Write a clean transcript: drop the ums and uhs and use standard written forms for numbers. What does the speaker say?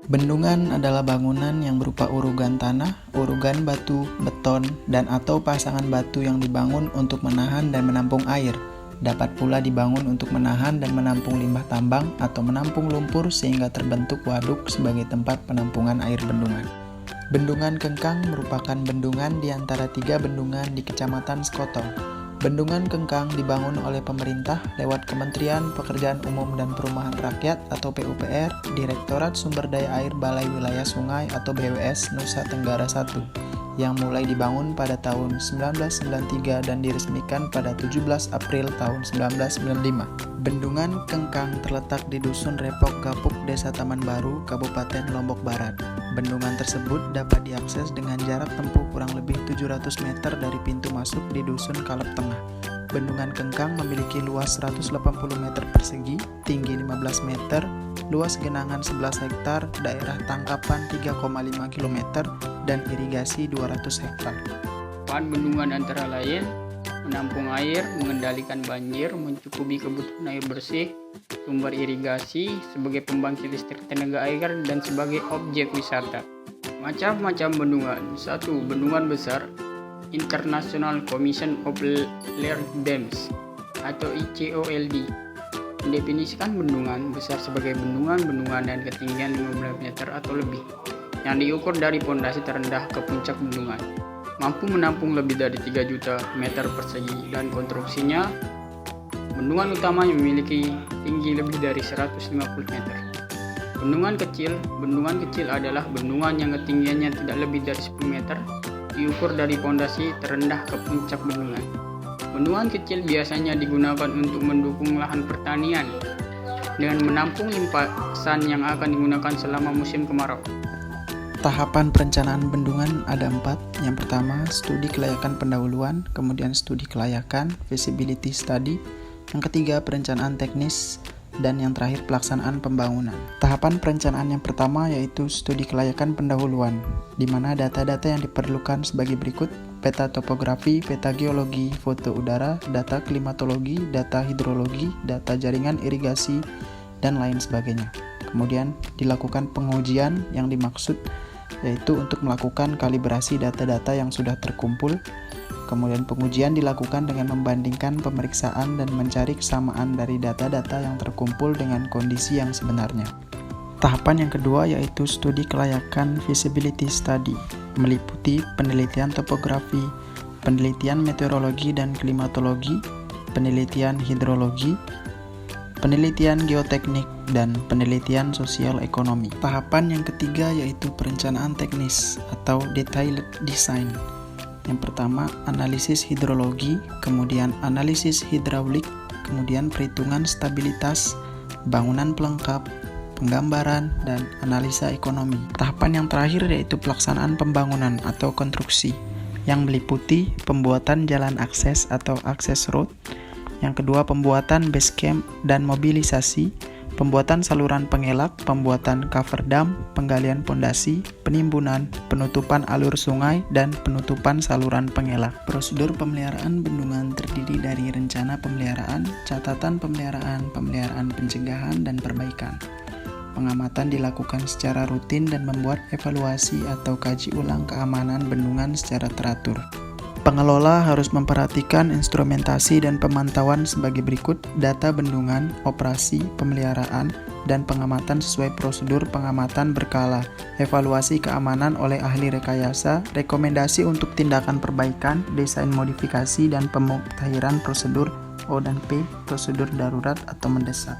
Bendungan adalah bangunan yang berupa urugan tanah, urugan batu, beton, dan atau pasangan batu yang dibangun untuk menahan dan menampung air. Dapat pula dibangun untuk menahan dan menampung limbah tambang atau menampung lumpur sehingga terbentuk waduk sebagai tempat penampungan air bendungan. Bendungan Kengkang merupakan bendungan di antara 3 bendungan di Kecamatan Sekotong. Bendungan Kengkang dibangun oleh pemerintah lewat Kementerian Pekerjaan Umum dan Perumahan Rakyat atau PUPR, Direktorat Sumber Daya Air Balai Wilayah Sungai atau BWS Nusa Tenggara I, yang mulai dibangun pada tahun 1993 dan diresmikan pada 17 April tahun 1995. Bendungan Kengkang terletak di Dusun Repok Gapuk, Desa Taman Baru, Kabupaten Lombok Barat. Bendungan tersebut dapat diakses dengan jarak tempuh kurang lebih 700 meter dari pintu masuk di Dusun Kaleb Tengah. Bendungan Kengkang memiliki luas 180 meter persegi, tinggi 15 meter, luas genangan 11 hektar, daerah tangkapan 3,5 km, dan irigasi 200 hektar. Manfaat bendungan antara lain menampung air, mengendalikan banjir, mencukupi kebutuhan air bersih, sumber irigasi, sebagai pembangkit listrik tenaga air, dan sebagai objek wisata. Macam-macam bendungan. 1. Bendungan besar, International Commission of Large Dams atau ICOLD. Mendefinisikan bendungan besar sebagai bendungan dan ketinggian 15 meter atau lebih yang diukur dari pondasi terendah ke puncak bendungan, mampu menampung lebih dari 3 juta meter persegi, dan konstruksinya bendungan utama yang memiliki tinggi lebih dari 150 meter. Bendungan kecil adalah bendungan yang ketinggiannya tidak lebih dari 10 meter, diukur dari pondasi terendah ke puncak bendungan. Bendungan kecil biasanya digunakan untuk mendukung lahan pertanian dengan menampung limpasan yang akan digunakan selama musim kemarau. Tahapan perencanaan bendungan ada 4. Yang pertama, studi kelayakan pendahuluan, kemudian studi kelayakan, feasibility study. Yang ketiga, perencanaan teknis, dan yang terakhir pelaksanaan pembangunan. Tahapan perencanaan yang pertama yaitu studi kelayakan pendahuluan, di mana data-data yang diperlukan sebagai berikut: peta topografi, peta geologi, foto udara, data klimatologi, data hidrologi, data jaringan irigasi, dan lain sebagainya. Kemudian dilakukan pengujian yang dimaksud yaitu untuk melakukan kalibrasi data-data yang sudah terkumpul. Kemudian pengujian dilakukan dengan membandingkan pemeriksaan dan mencari kesamaan dari data-data yang terkumpul dengan kondisi yang sebenarnya. Tahapan yang kedua yaitu studi kelayakan feasibility study, meliputi penelitian topografi, penelitian meteorologi dan klimatologi, penelitian hidrologi, penelitian geoteknik, dan penelitian sosial ekonomi. Tahapan yang ketiga yaitu perencanaan teknis atau detailed design. Yang pertama, analisis hidrologi, kemudian analisis hidraulik, kemudian perhitungan stabilitas, bangunan pelengkap, penggambaran, dan analisa ekonomi. Tahapan yang terakhir yaitu pelaksanaan pembangunan atau konstruksi, yang meliputi pembuatan jalan akses atau access road. Yang kedua, pembuatan base camp dan mobilisasi, pembuatan saluran pengelak, pembuatan cover dam, penggalian pondasi, penimbunan, penutupan alur sungai, dan penutupan saluran pengelak. Prosedur pemeliharaan bendungan terdiri dari rencana pemeliharaan, catatan pemeliharaan, pemeliharaan pencegahan, dan perbaikan. Pengamatan dilakukan secara rutin dan membuat evaluasi atau kaji ulang keamanan bendungan secara teratur. Pengelola harus memperhatikan instrumentasi dan pemantauan sebagai berikut: data bendungan, operasi, pemeliharaan, dan pengamatan sesuai prosedur pengamatan berkala, evaluasi keamanan oleh ahli rekayasa, rekomendasi untuk tindakan perbaikan, desain modifikasi, dan pemuktahiran prosedur O dan P, prosedur darurat atau mendesak.